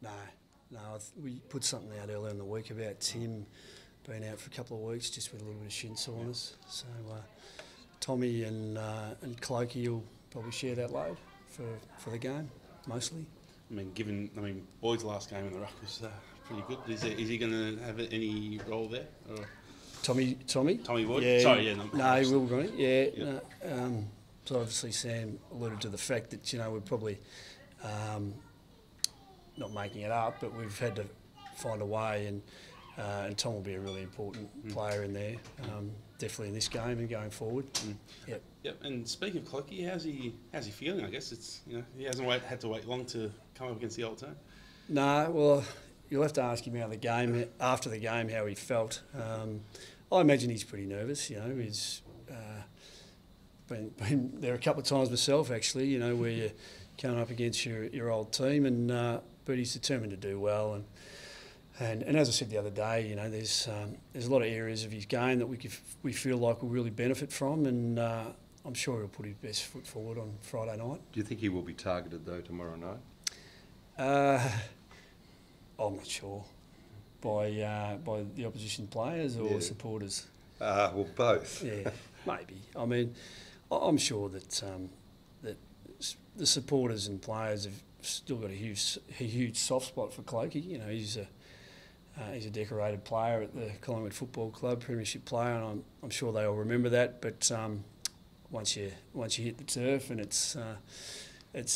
No. We put something out earlier in the week about Tim being out for a couple of weeks just with a little bit of shin soreness. So Tommy and Clokey will probably share that load for the game, mostly. Boyd's last game in the ruck was pretty good. Is he going to have any role there? Or? Tommy Boyd? Yeah, Sorry, yeah. No, he will, right? Yeah. Yep. No, so obviously Sam alluded to the fact that, we're probably not making it up, but we've had to find a way, and Tom will be a really important player in there, definitely in this game and going forward. Yep. And speaking of Clokey, how's he feeling? I guess it's he hasn't had to wait long to come up against the old team. No, well, you'll have to ask him after the game how he felt. I imagine he's pretty nervous. He's been there a couple of times myself actually. Where you're coming up against your old team, and but he's determined to do well. And as I said the other day, there's a lot of areas of his game that we feel like will really benefit from, and I'm sure he'll put his best foot forward on Friday night. Do you think he will be targeted though tomorrow night? I'm not sure. By the opposition players or supporters? Well, both. Yeah, maybe. I mean, I'm sure that the supporters and players have still got a huge soft spot for Clokey. He's a decorated player at the Collingwood Football Club, premiership player, and I'm sure they all remember that. But once you hit the turf and it's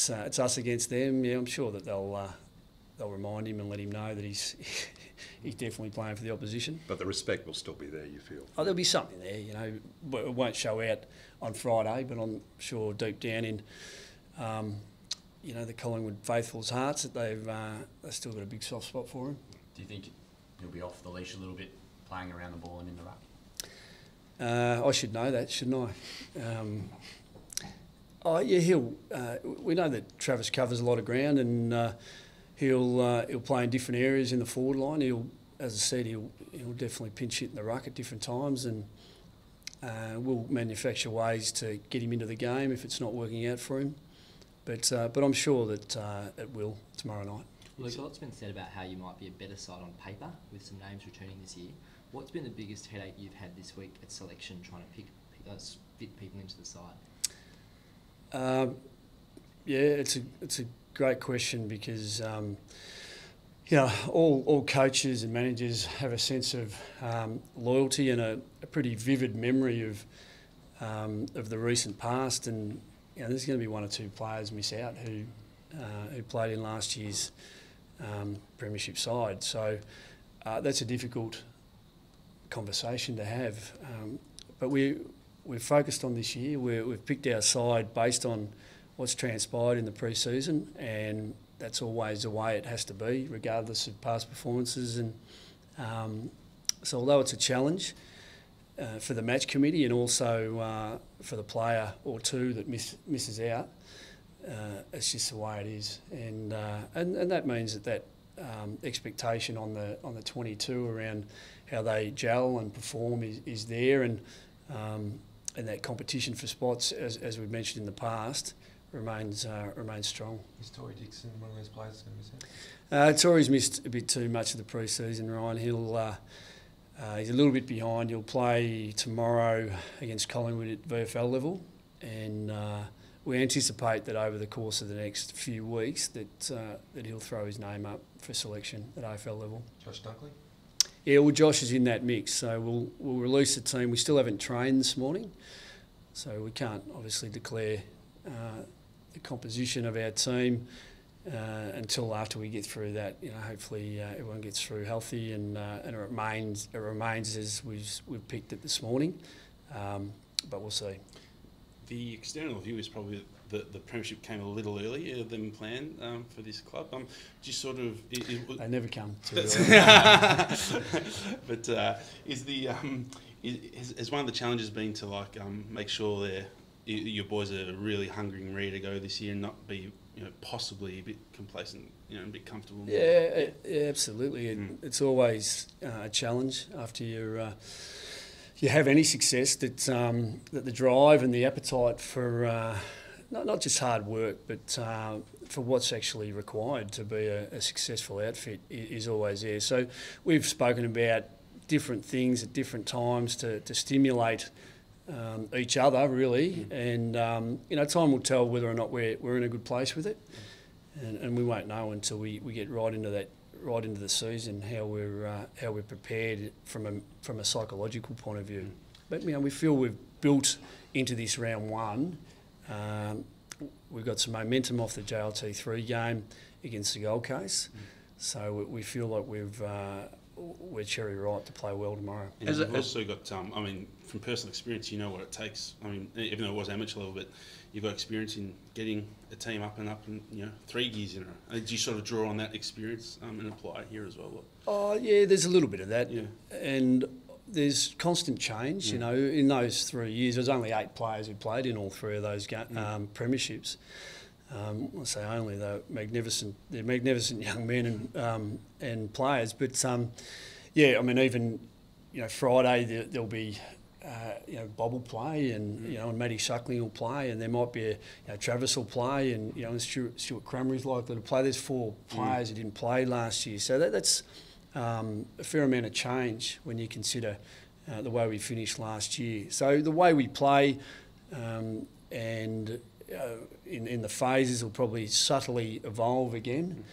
us against them, I'm sure that they'll remind him and let him know that he's definitely playing for the opposition. But the respect will still be there, you feel? Oh, there'll be something there, It won't show out on Friday, but I'm sure deep down in, the Collingwood faithfuls' hearts that they've still got a big soft spot for him. Do you think he'll be off the leash a little bit, playing around the ball and in the ruck? I should know that, shouldn't I? We know that Travis covers a lot of ground, and he'll play in different areas in the forward line. As I said, he'll definitely pinch hit in the ruck at different times, and we'll manufacture ways to get him into the game if it's not working out for him. But I'm sure that it will tomorrow night. Luke, a lot's been said about how you might be a better side on paper with some names returning this year. What's been the biggest headache you've had this week at selection, trying to fit people into the side? It's a great question because all coaches and managers have a sense of loyalty and a pretty vivid memory of the recent past, and there's going to be one or two players miss out who played in last year's premiership side. So that's a difficult conversation to have. But we're focused on this year. We've picked our side based on what's transpired in the pre-season, and that's always the way it has to be, regardless of past performances. And so although it's a challenge for the match committee and also for the player or two that misses out, it's just the way it is. And that means that expectation on the 22 around how they gel and perform is there, and that competition for spots, as we've mentioned in the past, remains strong. Is Tory Dixon one of those players going to miss out? Tory's missed a bit too much of the pre-season, Ryan. He's a little bit behind. He'll play tomorrow against Collingwood at VFL level, and we anticipate that over the course of the next few weeks that he'll throw his name up for selection at AFL level. Josh Dunkley? Yeah, well, Josh is in that mix, so we'll release the team. We still haven't trained this morning, so we can't obviously declare the composition of our team until after we get through that. Hopefully everyone gets through healthy, and it remains as we've picked it this morning, but we'll see. The external view is probably the premiership came a little earlier than planned for this club. Just sort of... They never come too early. But is one of the challenges been to make sure your boys are really hungry and ready to go this year and not be possibly a bit complacent, a bit comfortable? Yeah, absolutely. It's always a challenge after you have any success that the drive and the appetite for not just hard work, but for what's actually required to be a successful outfit is always there. So we've spoken about different things at different times to stimulate each other, really, and time will tell whether or not we're in a good place with it, and we won't know until we get right into the season how we're prepared from a psychological point of view. But we feel we've built into this round one. We've got some momentum off the JLT3 game against the Gold Coast, so we feel like we're cherry ripe to play well tomorrow. And you've also got, from personal experience, you know what it takes. Even though it was amateur level, but you've got experience in getting a team up and 3 years in a row. Do you sort of draw on that experience and apply it here as well? Oh, yeah, there's a little bit of that. Yeah. And there's constant change, in those 3 years. There's only 8 players who played in all 3 of those premierships. I say only, though, they're magnificent young men and players. But, even, Friday there'll be, Bob will play and Matty Suckling will play, and there might be Travis will play, and, Stuart Cranberry's likely to play. There's 4 players who didn't play last year. So that's a fair amount of change when you consider the way we finished last year. So the way we play in the phases will probably subtly evolve again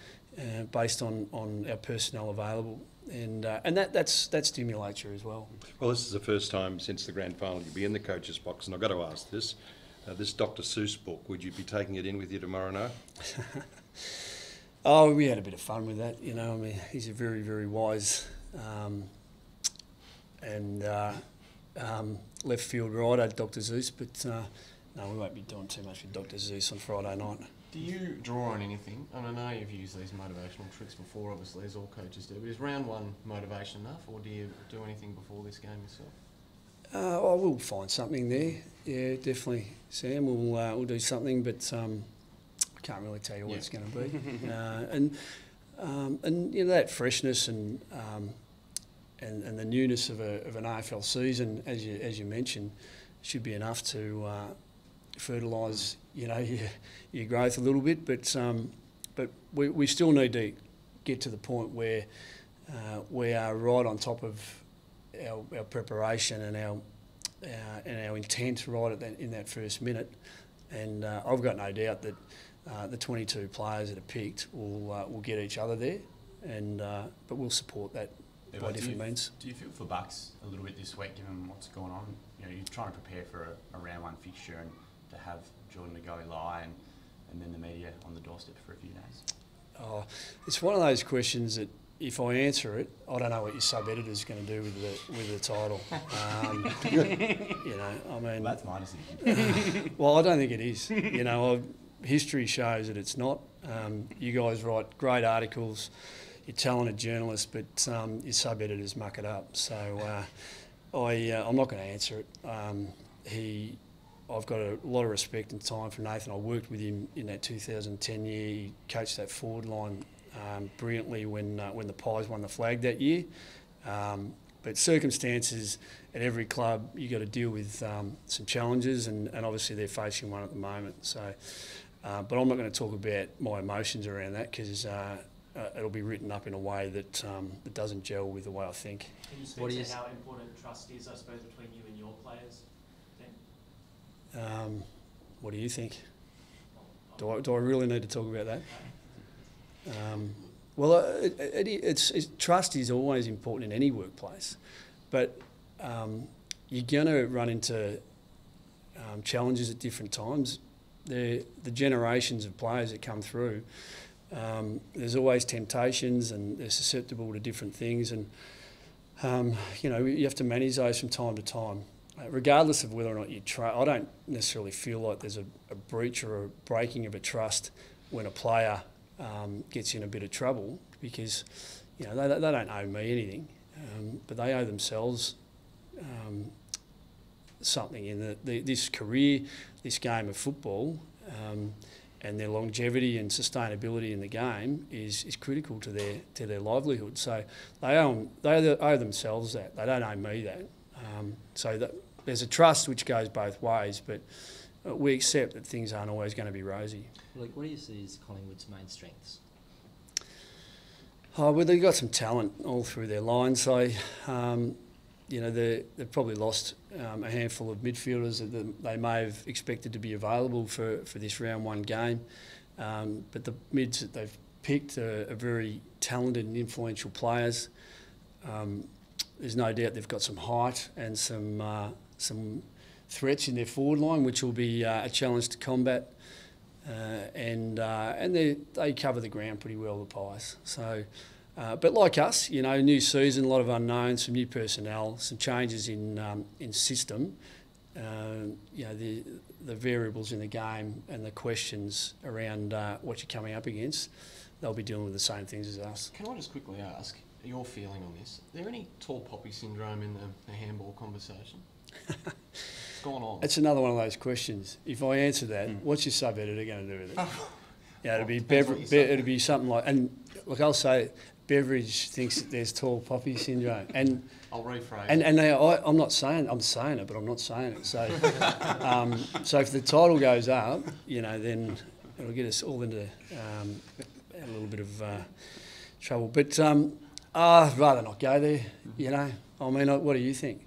based on our personnel available. And that stimulates you as well. Well, this is the first time since the grand final you'll be in the coach's box, and I've got to ask this. This Dr. Seuss book, would you be taking it in with you tomorrow night? Oh, we had a bit of fun with that, he's a very, very wise left field rider, Dr. Seuss, but no, we won't be doing too much with Dr. Seuss on Friday night. Do you draw on anything? And I know you've used these motivational tricks before, obviously, as all coaches do, but is round one motivation enough, or do you do anything before this game yourself? I will find something there. Yeah, definitely, Sam. We'll do something, but I can't really tell you what it's going to be. And that freshness and the newness of an AFL season, as you mentioned, should be enough to fertilise your growth a little bit. But we still need to get to the point where we are right on top of our preparation and our intent right in that first minute. And I've got no doubt that the 22 players that are picked will get each other there, but we'll support that by different means. Do you feel for Bucks a little bit this week, given what's going on? You're trying to prepare for a round one fixture, and to have Jordan to go lie and then the media on the doorstep for a few days? Oh, it's one of those questions that if I answer it, I don't know what your sub-editor's going to do with the title. Well, that's my decision. Well, I don't think it is. History shows that it's not. You guys write great articles. You're talented journalists, but your sub-editors muck it up. So I'm not going to answer it. I've got a lot of respect and time for Nathan. I worked with him in that 2010 year. He coached that forward line brilliantly when the Pies won the flag that year. But circumstances at every club, you got to deal with some challenges, and obviously they're facing one at the moment. So, but I'm not going to talk about my emotions around that, because it'll be written up in a way that doesn't gel with the way I think. Can you speak to how important trust is, I suppose, between you and your players then? What do you think? Do I really need to talk about that? Trust is always important in any workplace, but you're going to run into challenges at different times. The generations of players that come through, there's always temptations, and they're susceptible to different things, and you have to manage those from time to time. Regardless of whether or not you trust, I don't necessarily feel like there's a breach or a breaking of a trust when a player gets in a bit of trouble, because they don't owe me anything, but they owe themselves something in this career, this game of football, and their longevity and sustainability in the game is critical to their livelihood. So they owe themselves that. They don't owe me that. So there's a trust which goes both ways, but we accept that things aren't always going to be rosy. Like, what do you see as Collingwood's main strengths? Oh, well, they've got some talent all through their line. So, they've probably lost a handful of midfielders that they may have expected to be available for this round one game. But the mids that they've picked are very talented and influential players. There's no doubt they've got some height and some threats in their forward line, which will be a challenge to combat. And they cover the ground pretty well, the Pies. So, but like us, new season, a lot of unknowns, some new personnel, some changes in system. The variables in the game and the questions around what you're coming up against, they'll be dealing with the same things as us. Can I just quickly ask your feeling on this? Is there any tall poppy syndrome in the handball conversation? What's going on? It's another one of those questions. If I answer that, what's your sub-editor going to do with it? It'd be something like, and look, I'll say, Beveridge thinks that there's tall poppy syndrome, and I'll rephrase. And I'm not saying I'm saying it, but I'm not saying it. So, so if the title goes up, then it'll get us all into a little bit of trouble. But I'd rather not go there. I mean, what do you think?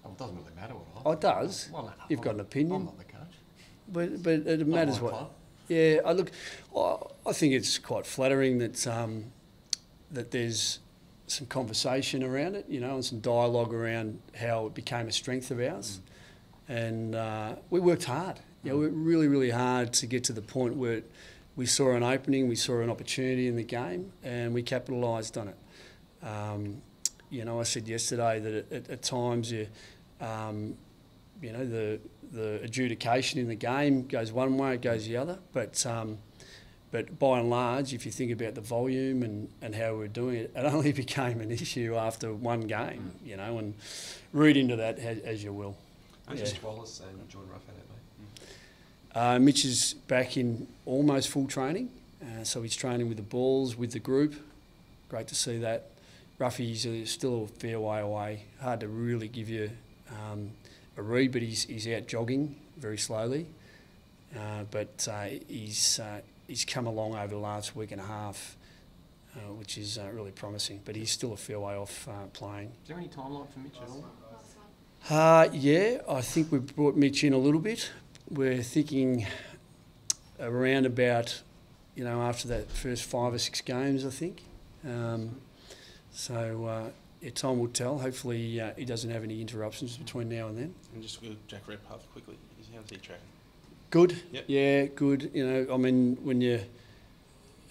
Well, it doesn't really matter what I. Oh, it does. Well, no, You've got an opinion. I'm not the coach. But it matters what. Club. Yeah, I think it's quite flattering that that there's some conversation around it, and some dialogue around how it became a strength of ours. And we worked hard. We worked really, really hard to get to the point where we saw an opening, we saw an opportunity in the game, and we capitalised on it. I said yesterday that at times the adjudication in the game goes one way, it goes the other. But by and large, if you think about the volume and how we're doing it, it only became an issue after one game, and read into that as you will. Just Wallace and Jordan Ruff had it, mate. Mitch is back in almost full training, so he's training with the balls, with the group. Great to see that. Ruffy's still a fair way away. Hard to really give you a read, but he's out jogging very slowly. But he's come along over the last week and a half, which is really promising. But he's still a fair way off playing. Is there any timeline for Mitch at all? Yeah, I think we've brought Mitch in a little bit. We're thinking around about, after that first 5 or 6 games, I think. Time will tell. Hopefully he doesn't have any interruptions between now and then. And just with Jack Redpath quickly, how's he tracking? Good. Yep. Yeah, good. I mean,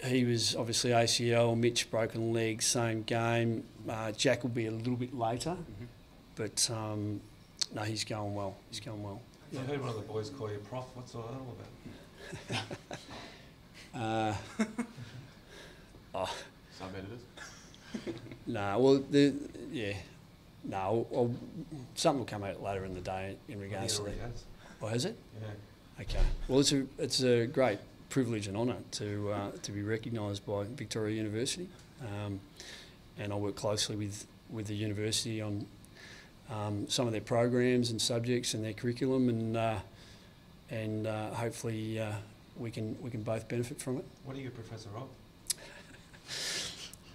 he was obviously ACL, Mitch broken leg, same game. Jack will be a little bit later, but no, he's going well. He's going well. I heard one of the boys call you Prof. What's all that all about? Sub-editors? No, something will come out later in the day in regards to that. Oh, has it? Yeah. Okay. Well, it's a great privilege and honour to be recognised by Victoria University, and I work closely with the university on some of their programs and subjects and their curriculum, and hopefully we can both benefit from it. What are you a professor of?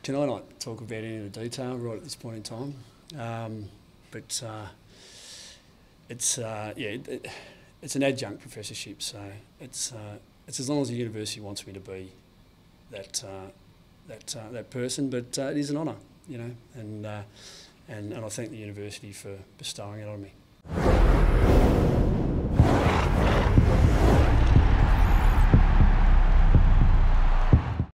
Can I not talk about any of the detail right at this point in time? But it's an adjunct professorship, so it's as long as the university wants me to be that person. But it is an honour, and I thank the university for bestowing it on me.